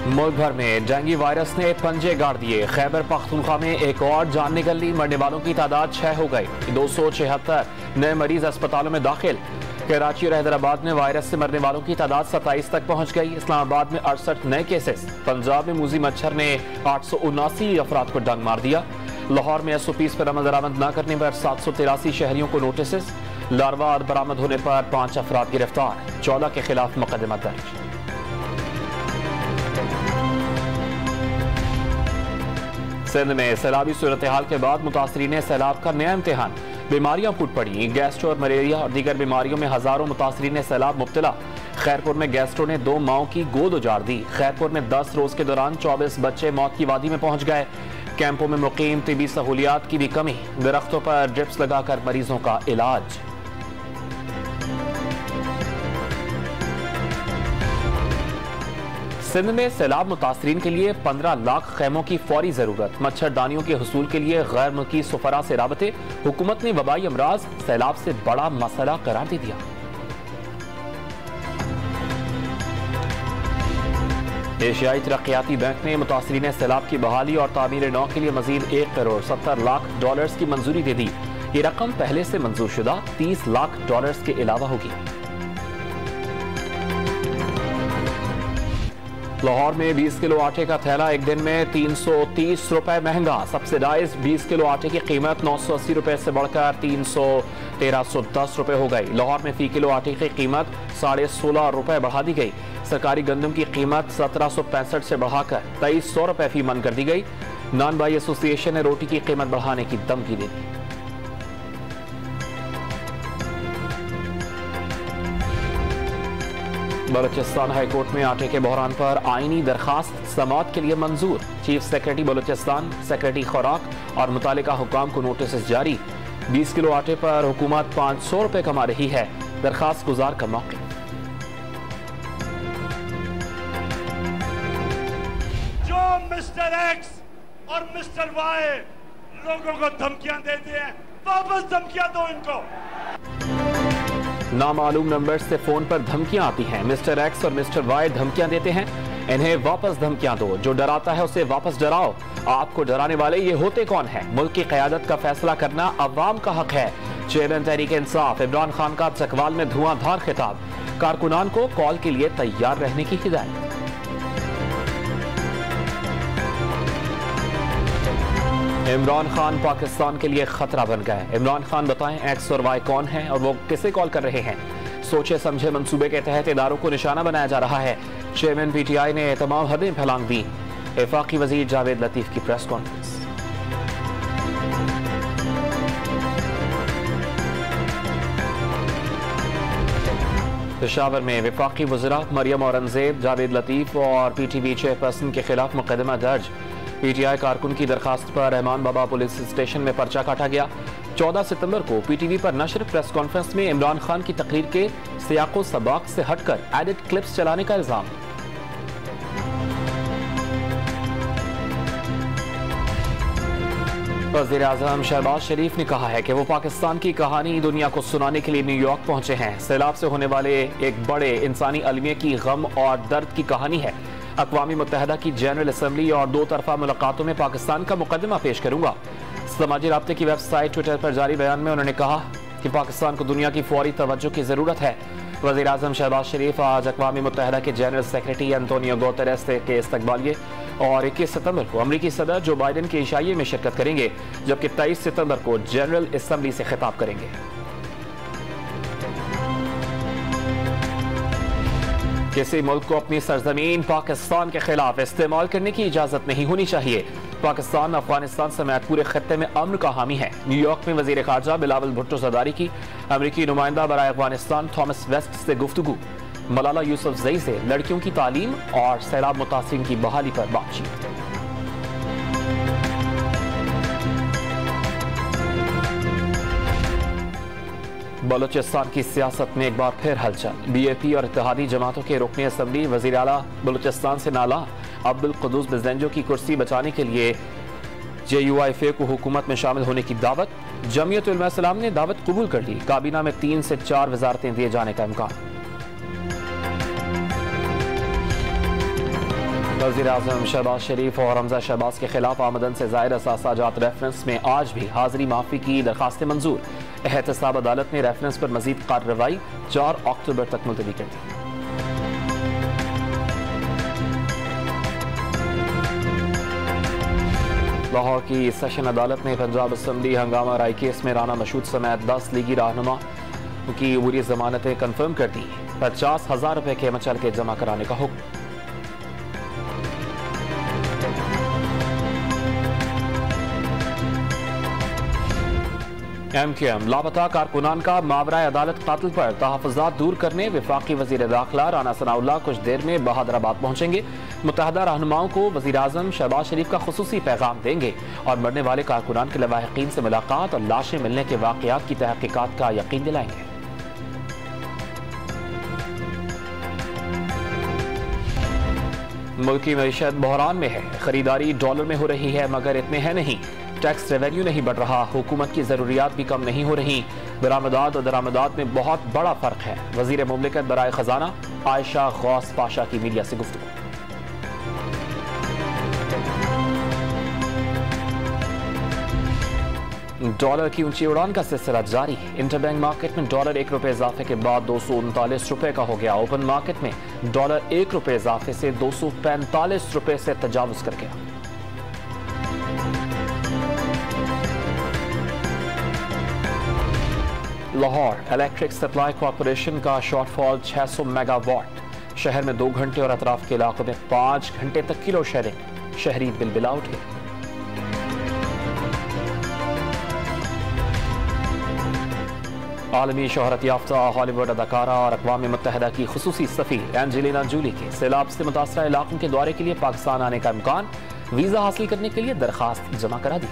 मुल्क भर में डेंगू वायरस ने पंजे गाड़ दिए। खैबर पख्तूनख्वा में एक और जान निकल ली। मरने वालों की तादाद 6 हो गई। 276 नए मरीज अस्पतालों में दाखिल। कराची और हैदराबाद में वायरस से मरने वालों की तादाद 27 तक पहुंच गई। इस्लामाबाद में 68 नए केसेस। पंजाब में मूजी मच्छर ने 879 अफराद को डंग मार दिया। लाहौर में SOPs पर अमल दरामद न करने पर 783 शहरियों को नोटिस। लार्वा बरामद होने पर 5 अफराद गिरफ्तार। 14 के खिलाफ मुकदमा दर्ज। सिंध में सैलाबी सूरत हाल के बाद मुतासरीन सैलाब का नया इम्तिहान। बीमारियां फूट पड़ी। गैस्ट्रो और मलेरिया और दीगर बीमारियों में हजारों मुतासरीन सैलाब मुब्तला। खैरपुर में गैस्ट्रो ने 2 माओं की गोद उजाड़ दी। खैरपुर में 10 रोज के दौरान 24 बच्चे मौत की वादी में पहुंच गए। कैंपों में मुकीम तिबी सहूलियात की भी कमी। दरख्तों पर ड्रिप्स लगाकर मरीजों का इलाज। सिंध में सैलाब मुतासरीन के लिए 15 लाख खैमों की फौरी जरूरत। मच्छरदानियों के हुसूल के लिए गैर मुल्की सुफरा से राबते। हुकूमत ने वबाई अमराज सैलाब से बड़ा मसला करार दे दिया। एशियाई तरक्याती बैंक ने मुतासरीन सैलाब की बहाली और तामीर नौ के लिए मजीद $1 करोड़ 70 लाख की मंजूरी दे दी। ये रकम पहले से मंजूर शुदा $30 लाख के अलावा होगी। लाहौर में 20 किलो आटे का थैला एक दिन में 330 रुपए महंगा। सब्सिडाइज 20 किलो आटे की कीमत 980 रुपए से बढ़कर 1310 रुपए हो गई। लाहौर में फी किलो आटे की कीमत 16.5 रुपए बढ़ा दी गई। सरकारी गंदम की कीमत 1765 से बढ़ाकर 2300 रुपए फी मन कर दी गई। नान बाई एसोसिएशन ने रोटी की कीमत बढ़ाने की धमकी दे दी। बलूचिस्तान हाईकोर्ट में आटे के बहरान पर आईनी दरखास्त समाअत के लिए मंजूर। चीफ सेक्रेटरी बलूचिस्तान, सेक्रेटरी खुराक और मुतालिका हुकाम को नोटिस जारी। 20 किलो आटे पर हुकूमत 500 रुपए कमा रही है। दरखास्त गुजार का मौका। जो मिस्टर एक्स और मिस्टर वाई लोगों को धमकियां देते हैं, वापस धमकियां दो इनको। नामालूम नंबर से फोन पर धमकियां आती हैं। मिस्टर एक्स और मिस्टर वाई धमकियां देते हैं, इन्हें वापस धमकियां दो। जो डराता है उसे वापस डराओ। आपको डराने वाले ये होते कौन हैं? मुल्क की क़यादत का फैसला करना अवाम का हक है। चेयरमैन तहरीक इंसाफ इमरान खान का चकवाल में धुआंधार खिताब। कारकुनान को कॉल के लिए तैयार रहने की हिदायत। इमरान खान पाकिस्तान के लिए खतरा बन गए। इमरान खान बताएं एक्स और वाई कौन हैं और वो किसे कॉल कर रहे हैं। सोचे समझे मंसूबे के तहत इदारों को निशाना बनाया जा रहा है। चेयरमैन PTI ने तमाम हदें फैलांग दी। वफाकी वजीर जावेद लतीफ की प्रेस कॉन्फ्रेंस। पेशावर में वफाकी वज़रा मरियम औरंगजेब, जावेद लतीफ और PTV चेयरपर्सन के खिलाफ मुकदमा दर्ज। PTI कारकुन की दरखास्त पर रहमान बाबा पुलिस स्टेशन में पर्चा काटा गया। 14 सितंबर को PTV पर नश्र प्रेस कॉन्फ्रेंस में इमरान खान की तकरीर के सियाको सबाक से हटकर एडिट क्लिप्स चलाने का इल्जाम। वज़ीर आज़म शहबाज शरीफ ने कहा है कि वो पाकिस्तान की कहानी दुनिया को सुनाने के लिए न्यूयॉर्क पहुंचे हैं। सैलाब से होने वाले एक बड़े इंसानी अलमिया की गम और दर्द की कहानी है। अक़वामी मुत्तहदा की जनरल असम्बली और 2 तरफा मुलाकातों में पाकिस्तान का मुकदमा पेश करूंगा। समाजी राब्ते की वेबसाइट ट्विटर पर जारी बयान में उन्होंने कहा कि पाकिस्तान को दुनिया की फौरी तवज्जो की जरूरत है। वज़ीर आज़म शहबाज शरीफ आज अक़वामी मुत्तहदा के जनरल सेक्रेटरी एंटोनियो गुतेरेस के इस्तकबालिये और 21 सितंबर को अमरीकी सदर जो बाइडन के इशाइये में शिरकत करेंगे, जबकि 23 सितंबर को जनरल असम्बली से खिताब करेंगे। किसी मुल्क को अपनी सरजमीन पाकिस्तान के खिलाफ इस्तेमाल करने की इजाजत नहीं होनी चाहिए। पाकिस्तान अफगानिस्तान समेत पूरे खत्ते में अमन का हामी है। न्यूयॉर्क में वजीर खारजा बिलावल भुट्टो ज़रदारी की अमरीकी नुमाइंदा बराए अफगानिस्तान थॉमस वेस्ट से गुफ्तगू। मलाला यूसुफजई से लड़कियों की तालीम और सैलाब मुतासिरीन की बहाली पर बातचीत। बलूचिस्तान की सियासत में एक बार फिर हलचल। BAP और इत्तेहादी जमातों के रुकने असम्बली वज़ीर आला बलूचिस्तान से नाला अब्दुल कुद्दूस बिज़ेंजो की कुर्सी बचाने के लिए JUIFA को हुकूमत में शामिल होने की दावत। जमीयत उलमा इस्लाम ने दावत कबूल कर ली। काबीना में 3 से 4 वजारतें दिए जाने का इम्कान। वज़ीर-ए-आज़म शहबाज शरीफ और हमजा शहबाज के खिलाफ आमदन से ज़ायद असासाजात रेफरेंस में आज भी हाजिरी माफ़ी की दरखास्तें मंजूर। एहतसाब अदालत ने रेफरेंस पर मजीद कार्रवाई 4 अक्टूबर तक मुलतवी कर दी। लाहौर की सेशन अदालत ने पंजाब असम्बली हंगामा राय केस में राना मशहूद समेत 10 लीगी रहनुमा की अबूरी जमानतें कन्फर्म कर दी। 50,000 रुपए के मचल के जमा कराने का हुक्म। MQM लापता कारकुनान का मावरा अदालत कातिल पर तहफ़्फ़ुज़ात दूर करने वफाकी वज़ीर दाखिला राना सनाउल्लाह कुछ देर में बहादराबाद पहुंचेंगे। मुत्तहदा रहनुमाओं को वज़ीर-ए-आज़म शहबाज शरीफ का खुसूसी पैगाम देंगे और मरने वाले कारकुनान के लवाहिकीन से मुलाकात और लाशें मिलने के वाक़यात की तहक़ीक़ात का यकीन दिलाएंगे। मुल्क की मईशत बहरान में है। खरीदारी डॉलर में हो रही है मगर इतने है नहीं। टैक्स रेवेन्यू नहीं बढ़ रहा। हुकूमत की ज़रूरियात भी कम नहीं हो रही। बरामदात और दरामदात में बहुत बड़ा फ़र्क है। वज़ीर मुमलिकत बराए ख़जाना आयशा गौस पाशा की मीडिया से गुफ्तगू। डॉलर की ऊंची उड़ान का सिलसिला जारी। इंटरबैंक मार्केट में डॉलर 1 रुपये इजाफे के बाद 239 रुपये का हो गया। ओपन मार्केट में डॉलर 1 रुपये इजाफे से 245 रुपये से तजावुज कर गया। लाहौर इलेक्ट्रिक सप्लाई कॉरपोरेशन का शॉर्टफॉल 600 मेगावाट। शहर में 2 घंटे और अतराफ के इलाकों में 5 घंटे तक की लोड शेडिंग। शहरी बिलबिला उठे। आलमी शोहरत याफ्ता हॉलीवुड अदाकारा और अक़वाम मुत्तहिदा की खुसूसी सफ़ीर एंजेलिना जूली के सैलाब से मुतासरा इलाकों के दौरे के लिए पाकिस्तान आने का इम्कान। वीज़ा हासिल करने के लिए दरखास्त जमा करा दी।